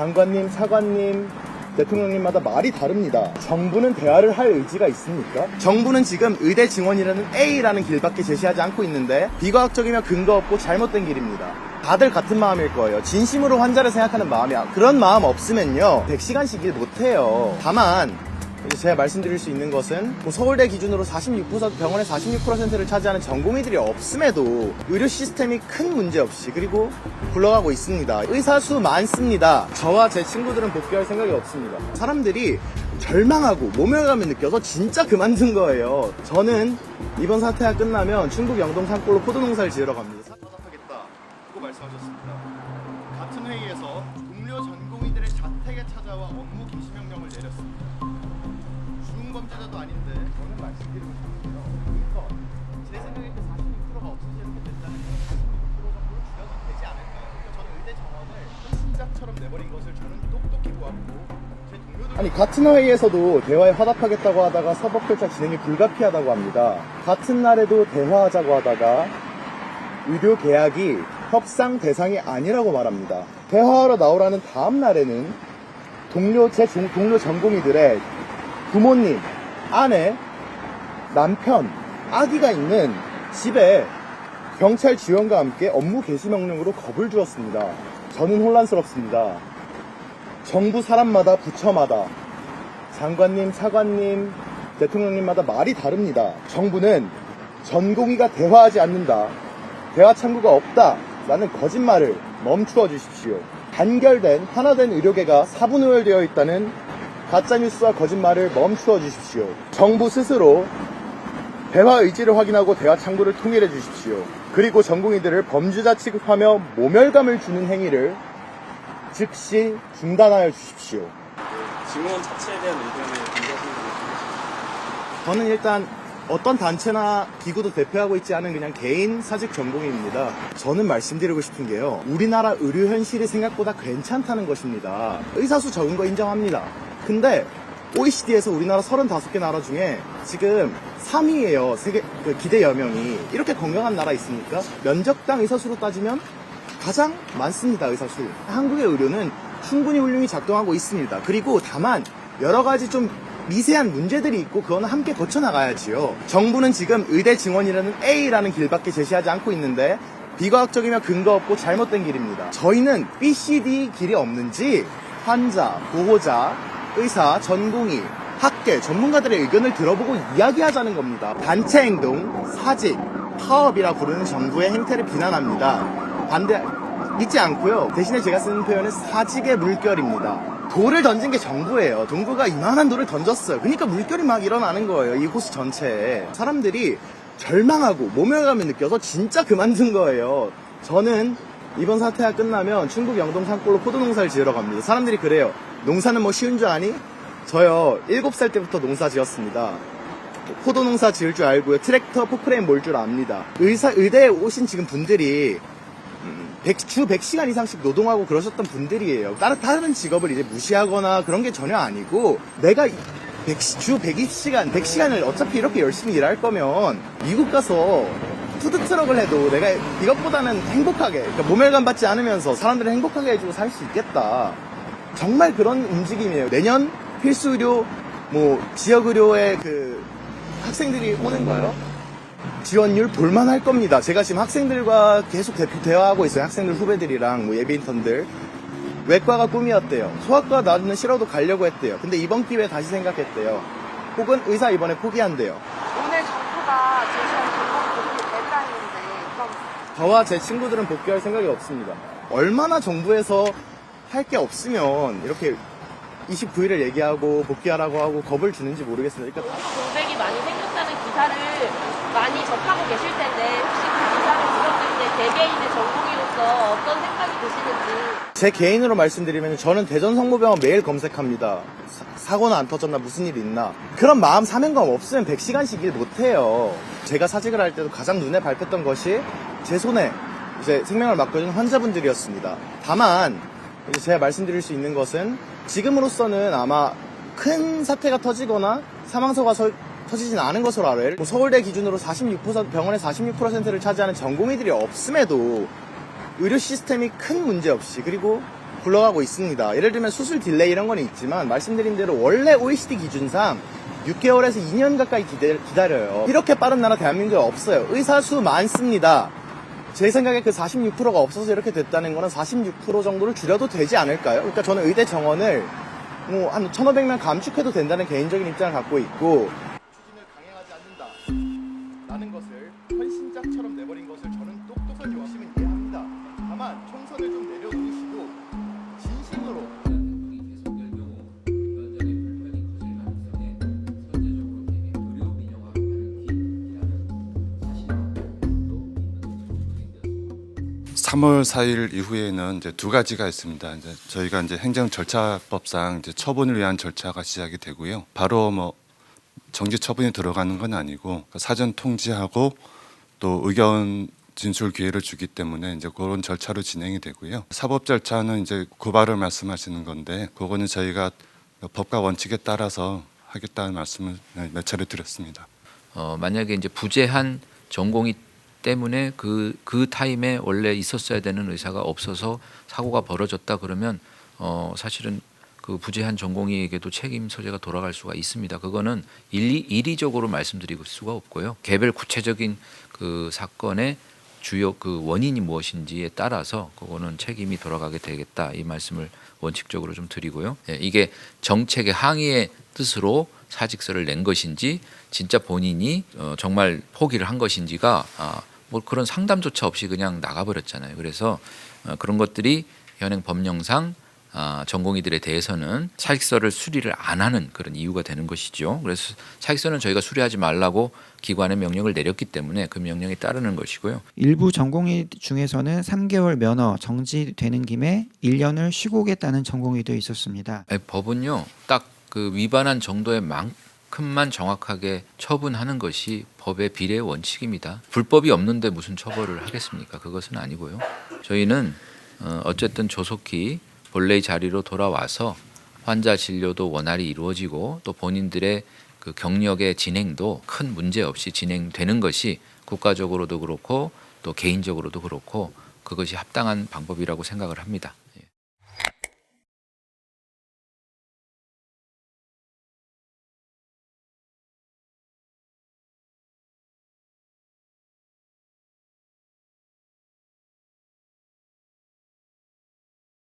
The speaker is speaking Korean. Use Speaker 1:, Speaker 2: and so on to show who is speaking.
Speaker 1: 장관님, 사관님, 대통령님마다 말이 다릅니다. 정부는 대화를 할 의지가 있습니까? 정부는 지금 의대 증원이라는 A라는 길밖에 제시하지 않고 있는데 비과학적이며 근거 없고 잘못된 길입니다. 다들 같은 마음일 거예요. 진심으로 환자를 생각하는 마음이야. 그런 마음 없으면요 100시간씩 일 못해요. 다만 이제 제가 말씀드릴 수 있는 것은 서울대 기준으로 46% 병원의 46%를 차지하는 전공의들이 없음에도 의료 시스템이 큰 문제 없이 그리고 굴러가고 있습니다. 의사 수 많습니다. 저와 제 친구들은 복귀할 생각이 없습니다. 사람들이 절망하고 모멸감을 느껴서 진짜 그만둔 거예요. 저는 이번 사태가 끝나면 충북 영동 산골로 포도 농사를 지으러 갑니다. 하겠다 고 말씀하셨습니다. 같은 회의에서 동료 전공의들의 자택에 찾아와 업무 개시 명령을 내렸습니다. 범죄자도 아닌데 저는 말씀드리고 싶은데요. 그러니까 제 생각에 그 46%가 없어서 이렇게 된다는 건 46% 정도로 줄여도 되지 않을까요? 그러니까 저는 의대 정원을 신작처럼 내버린 것을 저는 똑똑히 보았고 제 동료들 아니 같은 회의에서도 대화에 화답하겠다고 하다가 사법 절차 진행이 불가피하다고 합니다. 같은 날에도 대화하자고 하다가 의료 계약이 협상 대상이 아니라고 말합니다. 대화하러 나오라는 다음 날에는 제 동료 전공의들의 부모님, 아내, 남편, 아기가 있는 집에 경찰 지원과 함께 업무 개시 명령으로 겁을 주었습니다. 저는 혼란스럽습니다. 정부 사람마다 부처마다 장관님, 사관님, 대통령님마다 말이 다릅니다. 정부는 전공의가 대화하지 않는다, 대화 창구가 없다 라는 거짓말을 멈추어 주십시오. 단결된 하나된 의료계가 사분오열되어 있다는 가짜뉴스와 거짓말을 멈추어 주십시오. 정부 스스로 대화 의지를 확인하고 대화 창구를 통일해 주십시오. 그리고 전공의들을 범죄자 취급하며 모멸감을 주는 행위를 즉시 중단하여 주십시오.
Speaker 2: 증원 자체에 대한 의견을 공개하시는 분이
Speaker 1: 저는 일단 어떤 단체나 기구도 대표하고 있지 않은 그냥 개인 사직 전공의입니다. 저는 말씀드리고 싶은 게요, 우리나라 의료 현실이 생각보다 괜찮다는 것입니다. 의사 수 적은 거 인정합니다. 근데 OECD에서 우리나라 35개 나라 중에 지금 3위예요. 세계 기대 여명이. 이렇게 건강한 나라 있습니까? 면적당 의사 수로 따지면 가장 많습니다. 의사 수. 한국의 의료는 충분히 훌륭히 작동하고 있습니다. 그리고 다만 여러 가지 좀 미세한 문제들이 있고 그거는 함께 거쳐나가야지요. 정부는 지금 의대 증원이라는 A라는 길밖에 제시하지 않고 있는데 비과학적이며 근거 없고 잘못된 길입니다. 저희는 B, C, D 길이 없는지 환자, 보호자, 의사, 전공의, 학계, 전문가들의 의견을 들어보고 이야기하자는 겁니다. 단체 행동, 사직, 파업이라 부르는 정부의 행태를 비난합니다. 믿지 않고요. 대신에 제가 쓰는 표현은 사직의 물결입니다. 돌을 던진 게 정부예요. 정부가 이만한 돌을 던졌어요. 그러니까 물결이 막 일어나는 거예요. 이 호수 전체에. 사람들이 절망하고 모멸감을 느껴서 진짜 그만둔 거예요. 저는 이번 사태가 끝나면 충북 영동 산골로 포도 농사를 지으러 갑니다. 사람들이 그래요. 농사는 뭐 쉬운 줄 아니? 저요 7살 때부터 농사 지었습니다. 포도 농사 지을 줄 알고요. 트랙터, 포크레인 몰 줄 압니다. 의대에 오신 지금 분들이 주 100시간 이상씩 노동하고 그러셨던 분들이에요. 다른 직업을 이제 무시하거나 그런 게 전혀 아니고, 내가 주 100시간을 어차피 이렇게 열심히 일할 거면 미국 가서 푸드트럭을 해도 내가 이것보다는 행복하게, 그러니까 모멸감 받지 않으면서 사람들을 행복하게 해주고 살 수 있겠다. 정말 그런 움직임이에요. 내년 필수의료, 지역의료에 학생들이 오는 거예요. 지원율 볼만할 겁니다. 제가 지금 학생들과 계속 대화하고 있어요. 학생들 후배들이랑 예비 인턴들. 외과가 꿈이었대요. 소아과 나는 싫어도 가려고 했대요. 근데 이번 기회에 다시 생각했대요. 혹은 의사 이번에 포기한대요.
Speaker 3: 오늘 정부가 제시한 방법 복귀 데드라인인데 그럼
Speaker 1: 저와 제 친구들은 복귀할 생각이 없습니다. 얼마나 정부에서 할 게 없으면 이렇게 29일을 얘기하고 복귀하라고 하고 겁을 주는지 모르겠습니다. 그러니까
Speaker 3: 공백이 많이 생겼다는 기사를 많이 접하고 계실 텐데 혹시 그 기사를 들었을 때 개개인의 전공의로서 어떤 생각이 드시는지.
Speaker 1: 제 개인으로 말씀드리면 저는 대전성모병원 매일 검색합니다. 사고는 안 터졌나, 무슨 일이 있나. 그런 마음 사명감 없으면 100시간씩 일 못해요. 제가 사직을 할 때도 가장 눈에 밟혔던 것이 제 손에 이제 생명을 맡겨준 환자분들이었습니다. 다만 이제 제가 말씀드릴 수 있는 것은 지금으로서는 아마 큰 사태가 터지거나 사망사고가 터지진 않은 것으로 알아요. 서울대 기준으로 46% 병원의 46%를 차지하는 전공의들이 없음에도 의료 시스템이 큰 문제 없이 그리고 굴러가고 있습니다. 예를 들면 수술 딜레이 이런 건 있지만 말씀드린 대로 원래 OECD 기준상 6개월에서 2년 가까이 기다려요. 이렇게 빠른 나라 대한민국에 없어요. 의사 수 많습니다. 제 생각에 그 46%가 없어서 이렇게 됐다는 거는 46% 정도를 줄여도 되지 않을까요? 그러니까 저는 의대 정원을 뭐 한 1,500명 감축해도 된다는 개인적인 입장을 갖고 있고 추진을 강행하지 않는다 라는 것을 헌신작처럼 내버린 것을 저는 똑똑한 요심은 이해합니다. 다만 총선을 좀 내려놓으시고 진심으로
Speaker 4: 위원장의 불편이 커질 가능성에 선제적으로 되게 의료 민영화하는 길이라는 사실은
Speaker 5: 3월 4일 이후에는 이제 두 가지가 있습니다. 이제 저희가 이제 행정 절차법상 이제 처분을 위한 절차가 시작이 되고요. 바로 뭐 정지 처분이 들어가는 건 아니고 사전 통지하고 또 의견 진술 기회를 주기 때문에 이제 그런 절차로 진행이 되고요. 사법 절차는 이제 고발을 말씀하시는 건데 그거는 저희가 법과 원칙에 따라서 하겠다는 말씀을 몇 차례 드렸습니다.
Speaker 4: 만약에 이제 부재한 전공이 때문에 그 타임에 원래 있었어야 되는 의사가 없어서 사고가 벌어졌다 그러면 사실은 그 부재한 전공의에게도 책임 소재가 돌아갈 수가 있습니다. 그거는 일의적으로 말씀드릴 수가 없고요. 개별 구체적인 그 사건의 주요 그 원인이 무엇인지에 따라서 그거는 책임이 돌아가게 되겠다 이 말씀을 원칙적으로 좀 드리고요. 예, 이게 정책의 항의의 뜻으로 사직서를 낸 것인지 진짜 본인이 정말 포기를 한 것인지가 뭐 그런 상담조차 없이 그냥 나가버렸잖아요. 그래서 그런 것들이 현행 법령상 전공의들에 대해서는 사직서를 수리를 안 하는 그런 이유가 되는 것이죠. 그래서 사직서는 저희가 수리하지 말라고 기관에 명령을 내렸기 때문에 그 명령에 따르는 것이고요.
Speaker 6: 일부 전공의 중에서는 3개월 면허 정지되는 김에 1년을 쉬고 오겠다는 전공의도 있었습니다.
Speaker 4: 법은요, 딱 그 위반한 정도의 만큼만 정확하게 처분하는 것이 법의 비례 원칙입니다. 불법이 없는데 무슨 처벌을 하겠습니까? 그것은 아니고요. 저희는 어쨌든 조속히 본래의 자리로 돌아와서 환자 진료도 원활히 이루어지고 또 본인들의 그 경력의 진행도 큰 문제 없이 진행되는 것이 국가적으로도 그렇고 또 개인적으로도 그렇고 그것이 합당한 방법이라고 생각을 합니다.